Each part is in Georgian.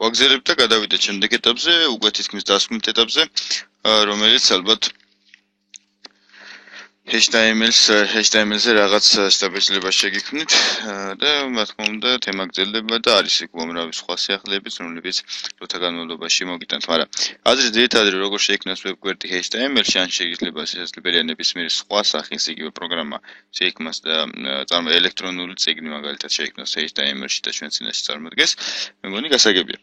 ვაგზელებთ და გადავიდეთ შემდეგ ეტაპზე, უკვე თითქმის დასკვნით ეტაპზე, რომელიც ალბათ HTML-ზე რაღაც შეტაბილებას შეგიქმნით და რა თქმა უნდა თემა გრძელდება და არის იქ უამრავი სხვა სიახლეებიც, რომლებიც დროთა განმავლობაში მოგიტანთ, მაგრამ აზრის ძირითადად როგორ შეიქმნას ვებგვერდი HTML-ში, ან შეიძლება შესაძლებელია ნებისმიერი სხვა სახის იგივე პროგრამა შეიქმნას და ელექტრონული წიგნი მაგალითად შეიქმნას HTML-ში და ჩვენ წინაშე წარმოდგეს, მე მგონი გასაგებია.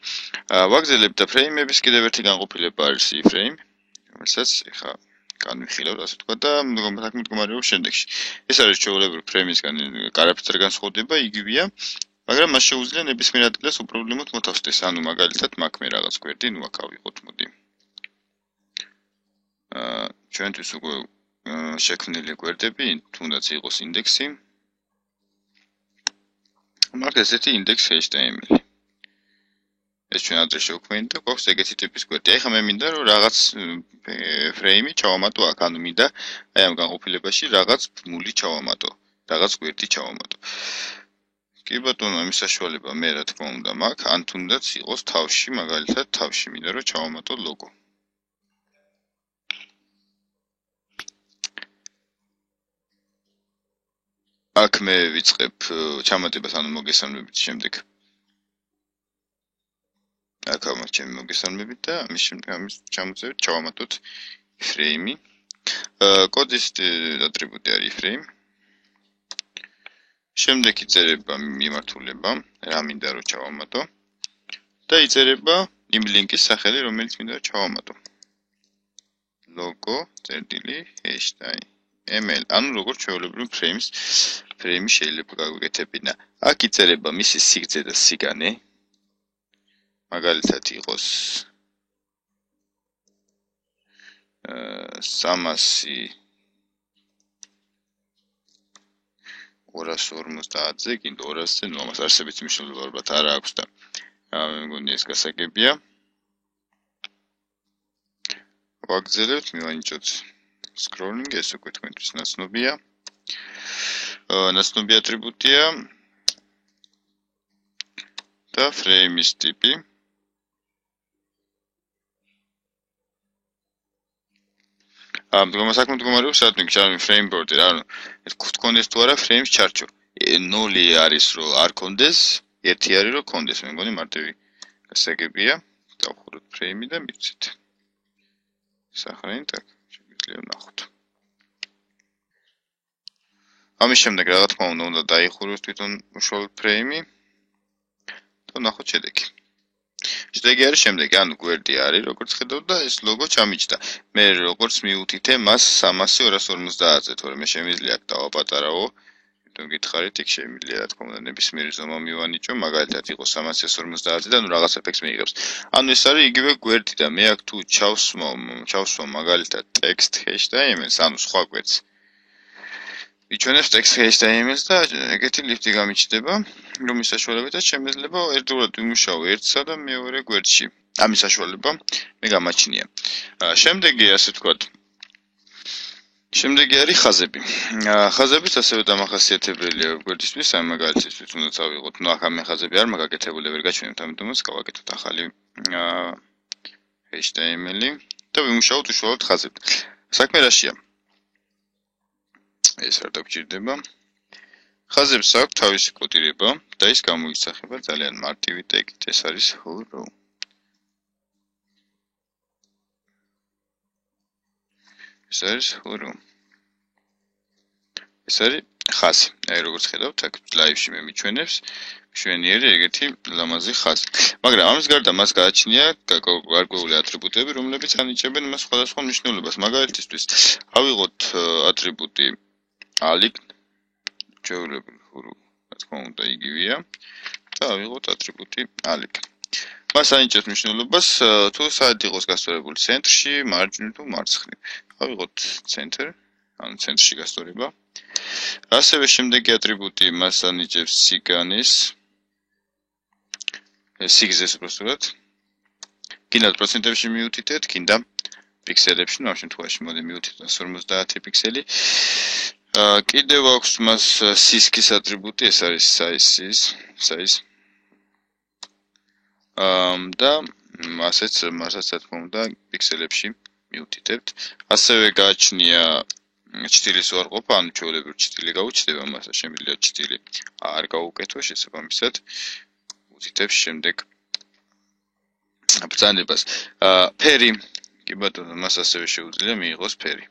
ვაგზელებთ და ფრეიმების კიდევ ერთი განყოფილება არის iframe, რომელსაც ეხა განვიხილავ, ასე თქვა და მდგომარეობის შემდეგში. ეს არის ჩვეულებრივ ფრეიმისგან კარაფერზე განსხვავდება, იგივეა, მაგრამ მას შეუძლია ნებისმიერ ადგილას უპრობლემოდ მოთავსდეს. ანუ მაგალითად მაგ მე რაღაც გვერდი, ნუ აქ ავიღოთ, მოდი. ჩვენთვის უკვე შექმნილი გვერდები, თუნდაც იყოს ინდექსი. მაგ ესეთი ინდექს HTML. ეს ჩვენ ადრე შევქმნით და გვაქვს ეგეთი ტიპის გვერდი. ეხლა მე მინდა რომ რაღაც ფრეიმი ჩავამატო აქ, ანუ მინდა აი ამ განყოფილებაში რაღაც ბმული ჩავამატო, რაღაც გვერდი ჩავამატო. კი ბატონო, ამის საშუალება მე რა თქმა უნდა მაქვს, ან თუნდაც იყოს თავში, მაგალითად თავში მინდა რომ ჩავამატო ლოგო. აქ მე ვიწყებ ჩამატებას, ანუ მოგესალმებით შემდეგ. აქ ამას ჩემი მოგესალმებით და ამის შემდეგ ამის ჩამოწევით ჩავამატოთ iframe. კოდის ატრიბუტი არის iframe. შემდეგ იწერება მიმართულება, რა მინდა რომ ჩავამატო და იწერება იმ ლინკის სახელი, რომელიც მინდა რომ ჩავამატო. logo.html. ანუ როგორც ჩვეულებრივ ფრეიმი შეიძლება გაგვეკეთებინა. აქ იწერება მისი სიგრძე და სიგანე. მაგალითად იყოს 250-ზე, კიდე 200-ზე, ნუ ამას არსებითი მნიშვნელობა ალბათ არ აქვს და მე მგონი ეს გასაგებია. ვაგზელებთ, მივანიჭოთ scrolling, ეს უკვე თქვენთვის ნაცნობია. ნაცნობი ატრიბუტია და ფრეიმის ტიპი. მდგომარეობის საქმე ჩავი frame border, ანუ ეს გქონდეს თუ არა frames ჩარჩო. 0 არის რომ არ კონდეს, 1 არის რომ კონდეს, მე მგონი მარტივი გასაგებია. დავხუროთ frame და მივცეთ. სახრით აქ შეგვიძლია ვნახოთ. ამის შემდეგ რა თქმა უნდა დაიხუროს თვითონ უშუალოდ frame და ვნახოთ შედეგი. შედეგი არის შემდეგი, ანუ გვერდი არის, როგორც ხედავთ და ეს ლოგო ჩამიჯდა. მე როგორც მივუთითე მას 300-250-ზე, თორემ მე შემიძლია აქ დავაპატარაო. იმიტომ გითხარით, იქ შემიძლია რა თქმა უნდა ნებისმიერი ზომა მივანიჭო, მაგალითად იყოს 350-ზე და ნუ რაღაც ეფექტს მიიღებს. ანუ ეს არის იგივე გვერდი და მე აქ თუ ჩავსვა მაგალითად text HTML-ს, ანუ სხვა გვერდს. იჩვენებს text HTML-ს და ეგეთი ლიფტი გამიჩნდება, რომლის საშუალებითაც შემეძლება ერთდროულად ვიმუშაო ერთსა და მეორე გვერდში. ამის საშუალება მე გამაჩნია. შემდეგი ასე ვთქვათ. შემდეგი არის ხაზები. ხაზებიც ასევე დამახასიათებელია გვერდისთვის, აი მაგალითად თუნდაც ავიღოთ, ნუ აქ ამ ხაზები არ მაქვს გაკეთებული, ვერ გაჩვენებთ, ამიტომაც გავაკეთოთ ახალი HTML და ვიმუშაოთ უშუალოდ ხაზებით. საქმე რაშია? ეს არ დაგჭირდება. ხაზებს აქვს თავისი კოდირება და ის გამოისახება ძალიან მარტივი ტეგით, ეს არის hello. ეს არის hello. ეს არის ხაზი. აი როგორც ხედავთ, აქ ლაივში მე მიჩვენებს მშვენიერი ეგეთი ლამაზი ხაზი. მაგრამ ამის გარდა მას გააჩნია გარკვეული ატრიბუტები, რომლებიც ანიჭებენ მას სხვადასხვა მნიშვნელობას. მაგალითისთვის, ავიღოთ ატრიბუტი alik, ჩვეულებრივ, რა თქმა უნდა, იგივეა და ავიღოთ ატრიბუტი alik. მას ანიჭებს მნიშვნელობას, თუ საერთოდ იყოს გასწორებული ცენტრში, მარჯვნივ თუ მარცხნივ. ავიღოთ center, ანუ ცენტრში გასწორება. ასევე შემდეგი ატრიბუტი მას ანიჭებს სიგანეს, სიგრძეს უბრალოდ. კიდევ პროცენტებში მიუთითეთ, კიდე პიქსელებში, ნუ ამ შემთხვევაში მოდი მიუთითოთ 50 პიქსელი. კიდევ აქვს მას სისქის ატრიბუტი, ეს არის size. და მასაც რა თქმა უნდა პიქსელებში მივდიდებთ. ასევე გააჩნია ჭრილის უარყოფა, ანუ ჩვეულებრივ ჭრილი გაუჩნდება, მასა შემიძლია ჭრილი არ გაუკეთო, შესაბამისად ვუდიდებ შემდეგ ბრძანებას. ფერი, კი ბატონო, მას ასევე შეუძლია მიიღოს ფერი.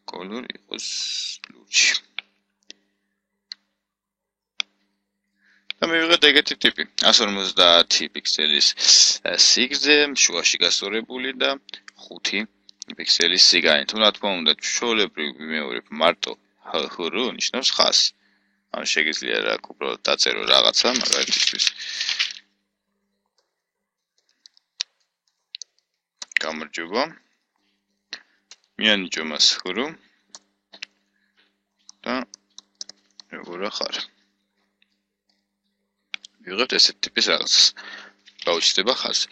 კოლორი იყოს ლურჯი. და მივიღეთ ეგეთი ტიპი 150 პიქსელის სიგრძე, შუაში გასწორებული და 5 პიქსელის სიგანი. თუ რა თქმა უნდა, ჩვეულებრივ ვიმეორებ მარტო ჰ-რო ნიშნავს ხაზს. ან შეგიძლია რა უბრალოდ დაწერო რაღაცა, მაგალითისთვის გამარჯობა. მიანიჭო მას ჰ-რო და როგორ ხარ? ვიღებთ ესეთ ტიპის რაღაცას. გაუჩნდება ხაზი.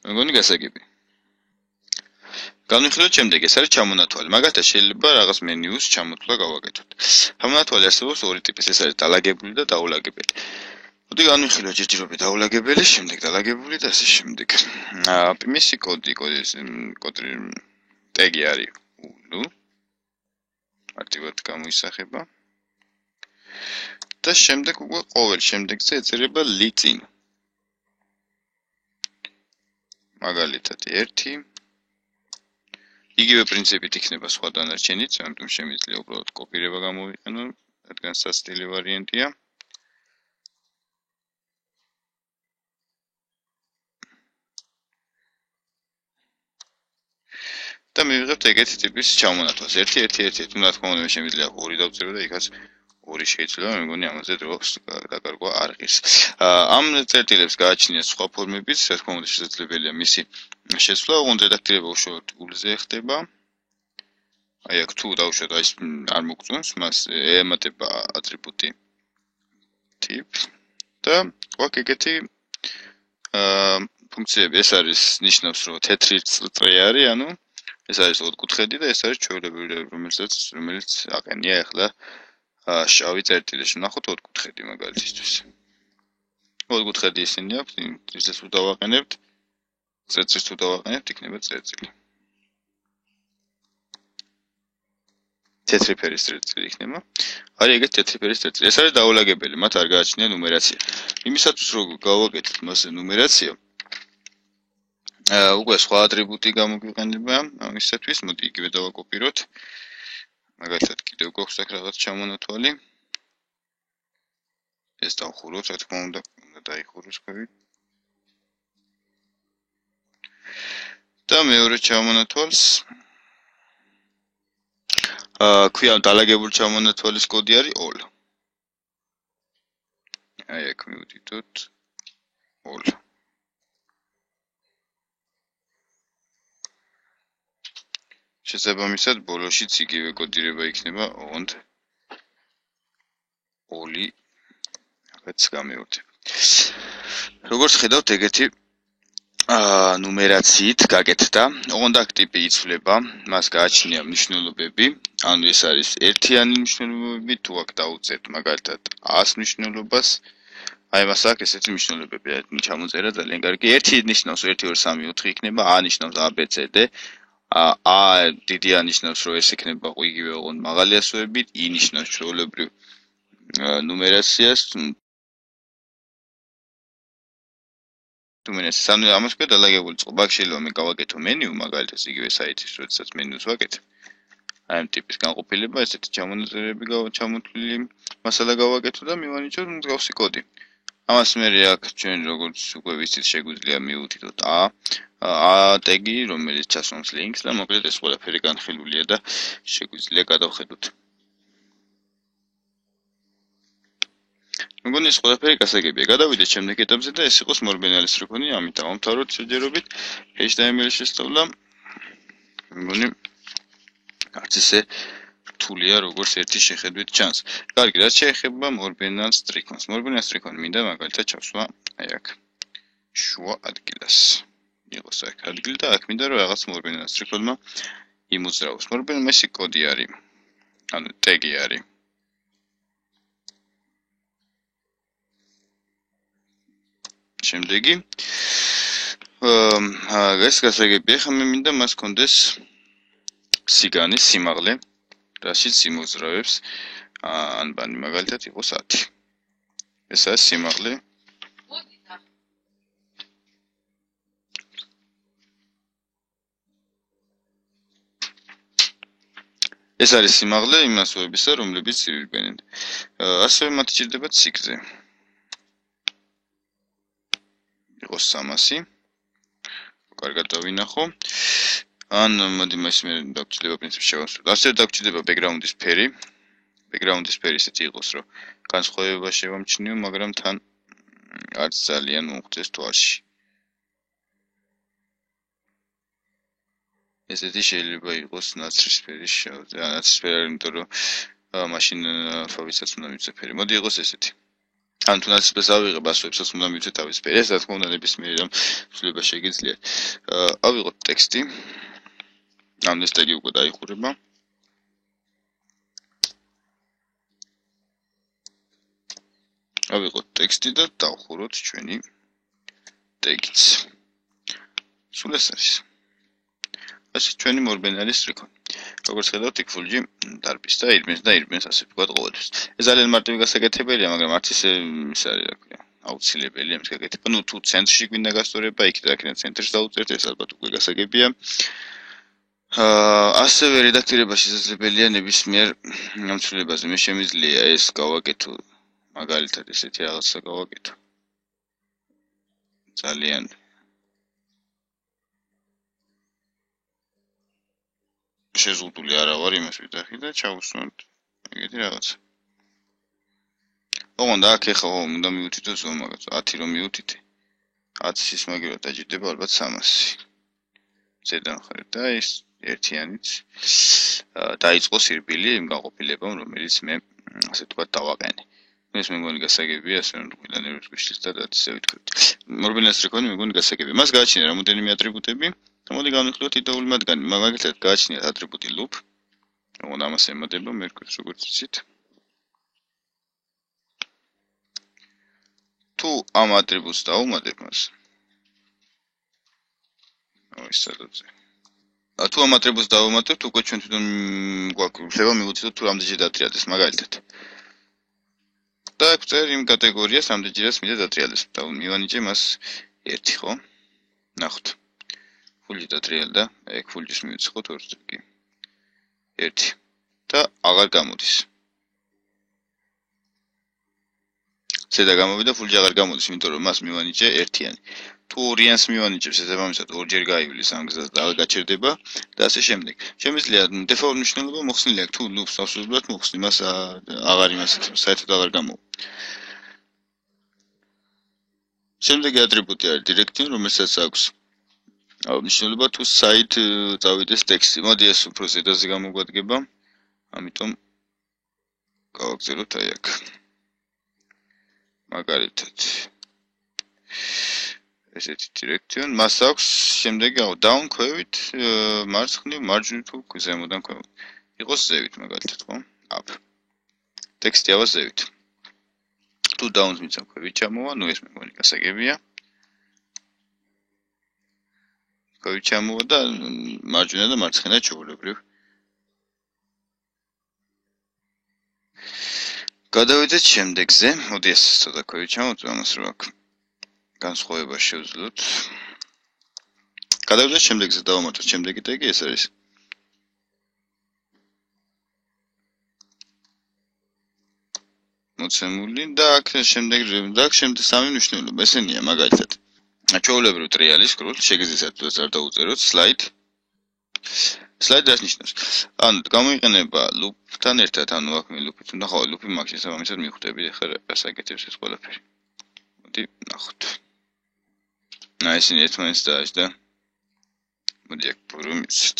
მეგონი გასაგები. განვიხილოთ შემდეგ, ეს არის ჩამონათვალი. მაგალითად შეიძლება რაღაც მენიუს ჩამოთვლა გავაკეთოთ. ჩამონათვალი არსებობს ორი ტიპის, ეს არის დაალაგებული და დაულაგებელი. მოდი განვიხილოთ ჯერჯერობით დაულაგებელი, შემდეგ დაალაგებული და ასე შემდეგ. მისი კოდი ტეგი არის ულუ. მარტივად გამოისახება. და შემდეგ უკვე ყოველ შემდეგზე ეწერება ლიწინ. მაგალითად 1 იგივე პრინციპით იქნება სხვა დანარჩენიც, ამიტომ შემიძლია უბრალოდ კოპირება გამოვიყენო, რადგან სასტილი ვარიანტია. და მივიღებთ ეგეთი ტიპის ჩამონათვალს. 1-1-1, თუ რა თქმა უნდა შემიძლია 2 დავწერო და იქაც 2 შეიძლება, მეგონი ამაზე დროს დაკარგვა არ ღირს. ამ წერტილებს გააჩნია სხვა ფორმებიც, რა თქმა უნდა შესაძლებელია მისი შეცვლა, ოღონდ რედაქტირება უშუალოდ ულზე ხდება. აი აქ თუ დავუშვათ აი არ მოგწონს, მას ემატება ატრიბუტი tip და გვაქვს ეგეთი ფუნქციები, ეს არის ნიშნავს, რომ თეთრი წრე არის, ანუ ეს არის ოთხკუთხედი და ეს არის ჩვეულებრივი, რომელიც აყენია ახლა შავი წერტილში. ნახოთ ოთხკუთხედი მაგალითისთვის. ოთხკუთხედი ისინი აქვს, ისაც თუ დავაყენებთ, წერტილს თუ დავაყენებთ, იქნება წერტილი. თეთრი ფერის წერტილი იქნება. არის ეგეთ თეთრი ფერის წერტილი. ეს არის დაულაგებელი, მათ არ გააჩნია ნუმერაცია. იმისათვის რომ გავაკეთოთ მასზე ნუმერაცია, უკვე სხვა ატრიბუტი გამოგვიყენება ამისათვის, მოდი იგივე დავაკოპიროთ. მაგალითად კიდევ გვაქვს აქ რაღაც ჩამონათვალი. ეს დავხუროთ, რა თქმა უნდა დაიხუროს ქვევი. და მეორე ჩამონათვალს ქვია დაალაგებული ჩამონათვალის კოდი არის all. აი აქ მივდიდოთ all. შესაბამისად ბოლოშიც იგივე კოდირება იქნება, ოღონდ all-ი რაღაც გამეორდება. როგორც ხედავთ, ეგეთი ნუმერაციით გაკეთდა, ოღონდ აქ ტიპი იცვლება, მას გააჩნია მნიშვნელობები, ანუ ეს არის ერთიანი მნიშვნელობები, თუ აქ დაუწერთ მაგალითად 100 მნიშვნელობას, აი მას აქ ესეთი მნიშვნელობები ჩამოწერა ძალიან კარგი. 1 ნიშნავს 1 2 3 4 იქნება, A ნიშნავს ABCD, A დიდი A ნიშნავს, რომ ეს იქნება იგივე ოღონდ მაღალი ასოებით, I ნიშნავს ჩვეულებრივ ნუმერაციას. ანუ ამას ქვია დაალაგებული წყობა. აქ შეიძლება მე გავაკეთო მენიუ, მაგალითად იგივე საიტის, როდესაც მენიუს ვაკეთებ. აი ამ ტიპის განყოფილება, ესეთი ჩამონაწერები ჩამოთვლილი მასალა გავაკეთო და მივანიჭოთ მსგავსი კოდი. ამას მე აქ ჩვენ როგორც უკვე ვიცით, შეგვიძლია მივუთითოთ A ტეგი, რომელიც ჩასვამს ლინკს და მოკლედ ეს ყველაფერი განხილულია და შეგვიძლია გადავხედოთ. მეგონი ეს ყველაფერი გასაგებია. გადავიდეთ შემდეგ ეტაპზე და ეს იყოს მორბენალის რეკონი, ამით დავამთავროთ შეჯერობით HTML-ის შესწავლა. მეგონი არც ისე რთულია, როგორც ერთი შეხედვით ჩანს. კარგი, რაც შეეხება მორბენალს ტრიკონს. მორბენალს ტრიკონი მინდა მაგალითად ჩავსვა აი აქ. შუა ადგილას. იყოს აქ ადგილი და აქ მინდა რომ რაღაც მორბენალს ტრიკონმა იმოძრავოს. მორბენალის კოდი არის. ანუ ტეგი არის. შემდეგი ეს გასაგებია, ხა მე მინდა მას კონდეს სიგანის სიმაღლე, რაშიც იმოძრავებს ანბანი მაგალითად იყოს 10. ეს არის სიმაღლე. ეს არის სიმაღლე იმ მასოებისა, რომლებიც ირბენენ. ასევე მათ ჭირდებათ სიგრძე. იყოს 300. კარგად დავინახო. ან მოდი მას მე დაგჭირდება პრინციპში შევასრულოთ. ასევე დაგჭირდება ბექგრაუნდის ფერი. ბექგრაუნდის ფერი ისეთი იყოს, რომ განსხვავება შევამჩნიო, მაგრამ თან არც ძალიან მოუხდეს თვალში. ესეთი შეიძლება იყოს ნაცრისფერი შავი. ნაცრისფერი არის, იმიტომ რომ მაშინ ფავიცაც უნდა მივცე ფერი. მოდი იყოს ესეთი. ან თუ ნაცრისფერს ავიღებ, ასოებსაც უნდა მივცე თავის ფერი. ეს რა თქმა უნდა ნებისმიერი რამ ცვლილება შეგიძლიათ. ავიღოთ ტექსტი. ამ ეს ტექსტი უკვე დაიხურება. ავიღოთ ტექსტი და დავხუროთ ჩვენი ტექსტს. სულ ეს არის. ასე ჩვენი მორბენალი სტრიქონი. როგორც ხედავთ, იქ ფულჯი დარბის და ირბენს ასე ვთქვათ ყოველთვის. ეს ძალიან მარტივი გასაკეთებელია, მაგრამ არც ისე ის არის, რა ქვია, აუცილებელია ამის გაკეთება. ნუ თუ ცენტრში გვინდა გასწორება, იქ და აქედან ცენტრში დავუწერთ, ეს ალბათ უკვე გასაგებია. ასევე რედაქტირება შესაძლებელია ნებისმიერ ამცველებაზე. მე შემიძლია ეს გავაკეთო, მაგალითად ესეთი რაღაცა გავაკეთო. ძალიან შეზღუდული არა ვარ იმას ვიტახი და ჩავუსვამთ ეგეთი რაღაცა. ოღონდ აქ ეხლა უნდა მივუთითო ზომა, 10 რომ მივუთითე. 10 სისმაგერად დაჭირდება ალბათ 300. ზედა მხარე და ეს ერთიანიც დაიწყო სირბილი იმ გაყოფილებამ, რომელიც მე ასე ვთქვათ დავაყენე. ეს მე მგონი გასაგებია, ასე რომ ყველა ნერვებს გვიშლის და ისე ვთქვით. მორბენალი სტრიქონი მე მგონი გასაგებია. მას გააჩნია რამოდენიმე ატრიბუტები. მოდი გავიხსნათ იდეალური მათგანი. მაგალითად გააჩნიათ ატრიბუტი loop. ოღონდ ამას ემატება მერკურს როგორც იცით. თუ ამ ატრიბუტს დავუმატებ მას. ის სადაც. თუ ამ ატრიბუტს დავუმატებთ, უკვე ჩვენ თვითონ გვაქვს შეიძლება მივუწოდოთ თუ რამდენჯერ დატრიალდეს მაგალითად. და აქ წერ იმ კატეგორიას რამდენჯერაც მინდა დატრიალდეს. და მივანიჭე მას 1, ხო? ნახოთ. ფულჯი დატრიალდა, ეგ ფულჯის მივიწყოთ 2 კი. 1 და აღარ გამოდის. ზედა გამოვიდა ფულჯი აღარ გამოდის, იმიტომ რომ მას მივანიჭე ერთიანი. თუ ორიანს მივანიჭებს, შესაბამისად ორჯერ გაივლის ამ გზას და აღარ გაჩერდება და ასე შემდეგ. შემიძლია დეფაულტ მნიშვნელობა მოხსნილი აქვს, თუ ლუპს ავსრულებთ მოხსნი, მას აღარ იმას საერთოდ აღარ გამოვა. შემდეგი ატრიბუტი არის direction, რომელსაც აქვს მნიშვნელობა თუ საით წავიდეს ტექსტი. მოდი ეს უფრო ზედაზე გამოგვადგება. ამიტომ გავაგზავნოთ აი აქ. მაგალითად ესეთი direction მას აქვს შემდეგი down ქვევით მარცხნივ მარჯვნივ თუ ზემოდან ქვევით. იყოს ზევით მაგალითად, ხო? up. ტექსტი ავა ზევით. თუ down-ს მიცავ ქვევით ჩამოვა, ნუ ეს მე მგონი გასაგებია. ქვევით ჩამოვა და მარჯვენა და მარცხენა ჩვეულებრივ. გადავიდეთ შემდეგზე. მოდი ეს ცოტა ქვევით ჩამოვწევ ამას რომ აქ განსხვავება შევძლოთ. გადავიდეთ შემდეგზე დავამატოთ შემდეგი ტეგი ეს არის. მოცემული და აქ შემდეგ სამი მნიშვნელობა ესენია მაგალითად. ჩვეულებრივ ტრიალის სკროლს შეგიძლიათ არ დაუწეროთ slide. slide რას ნიშნავს? ანუ გამოიყენება loop-თან ერთად, ანუ აქ მე loop-ით უნდა ხო loop-ი მაგ შესაბამისად მივხვდები ახლა რას აკეთებს ეს ყველაფერი. მოდი ნახოთ. ისინი ერთმანეთს დააჭდა. მოდი აქ პრობლემა მიცეთ.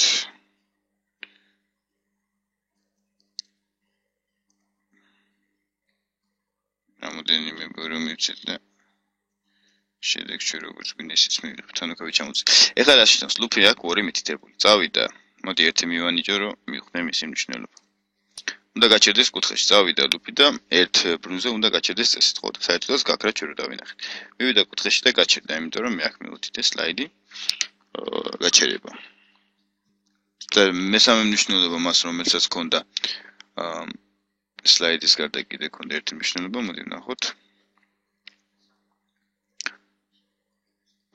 რამოდენიმე პრობლემა მიცეთ და შედეგს ჩვენ როგორც გვინდა ისიც მივიღებთ. ანუ კავი ჩამოწი. ეხლა რა შეცავს? ლუფი აქ ორი მითითებული. წავიდა. მოდი ერთი მივანიჭო რომ მივხვდე მისი მნიშვნელობა. უნდა გაჩერდეს კუთხეში. წავიდა ლუფი და ერთ ბრუნზე უნდა გაჩერდეს წესით, ხო და საერთოდაც გაქრა ჩვენ რა დავინახეთ. მივიდა კუთხეში და გაჩერდა, იმიტომ რომ მე აქ მივუთითე სლაიდი გაჩერება. და მესამე მნიშვნელობა მას, რომელსაც ჰქონდა სლაიდის გარდა კიდე ჰქონდა ერთი მნიშვნელობა, მოდი ვნახოთ.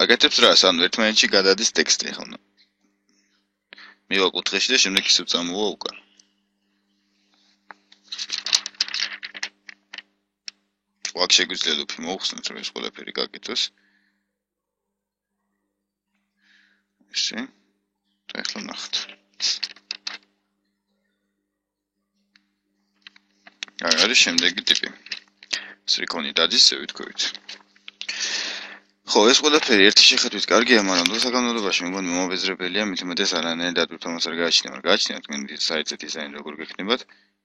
აკეთებს რას? ანუ ერთმანეთში გადადის ტექსტი ახლა. მივა კუთხეში და შემდეგ ისევ წამოვა უკან. აქ შეგვიძლია ლუფი მოუხსნათ, რომ ეს ყველაფერი გაკეთოს. ესე. და ახლა ნახეთ. არის შემდეგი ტიპი. სრიკონი დადის, ვთქვით. ხო, ეს ყველაფერი ერთი შეხედვით კარგია, მაგრამ დღესაგანველებაში მგონი მომაბეზრებელია, მით უმეტეს არანაირ დატვირთვას არ გააჩნია, მაგრამ გააჩნია თქვენ საიტზე დიზაინი როგორ გექნებათ,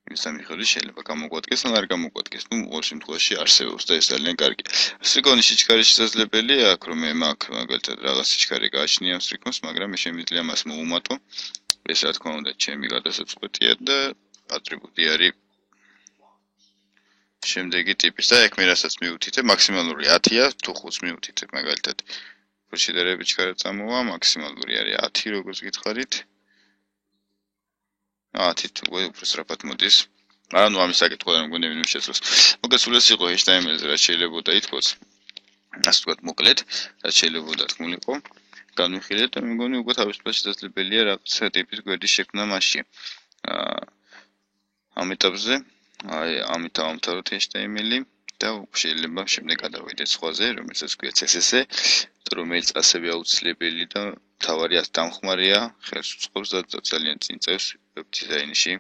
იმისთან მიხედვით შეიძლება გამოგვადგეს, ან არ გამოგვადგეს. ნუ ორ შემთხვევაში არსებობს და ეს ძალიან კარგია. სრიკონის სიჩქარე შესაძლებელია, აქ რომ მე მაქვს მაგალითად რაღაც სიჩქარე გააჩნია ამ სრიკონს, მაგრამ მე შემიძლია მას მოუმატო. ეს რა თქმა უნდა, ჩემი გადასაწყვეტია და ატრიბუტი არის შემდეგი ტიპის და ეგ მე რასაც მივუთითებ, მაქსიმალური 10-ია, თუ 5-ს მივუთითებ, მაგალითად. შედარებით ჩქარა წამოვა, მაქსიმალური არის 10, როგორც გითხარით. 10 თუ უფრო სწრაფად მოდის. მაგრამ ნუ ამის საკითხი არ მგონი ვინმე შეძლოს. მოგესულეს იყო HTML-ზე რაც შეიძლებოდა ითქოს. ასე ვთქვათ, მოკლედ, რაც შეიძლებოდა თქმულიყო. განვიხილეთ და მგონი უკვე თავისუფლად შესაძლებელია რაღაცა ტიპის გვერდის შექმნა მასში. ამ ეტაპზე აი ამით დავამთავროთ HTML-ი და შეიძლება შემდეგ გადავიდეთ სხვაზე, რომელსაც ქვია CSS, რომელიც ასევე აუცილებელი და თავარი დამხმარეა, ხელს უწყობს და ძალიან წინ წევს ვებ დიზაინში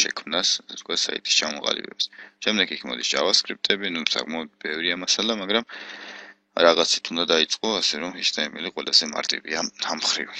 შექმნას, ასე ვთქვათ, საიტის ჩამოყალიბებას. შემდეგ იქ მოდის JavaScript-ები, ნუ საკმაოდ ბევრია მასალა, მაგრამ რაღაცით უნდა დაიწყო, ასე რომ HTML-ი ყველაზე მარტივია ამ მხრივ.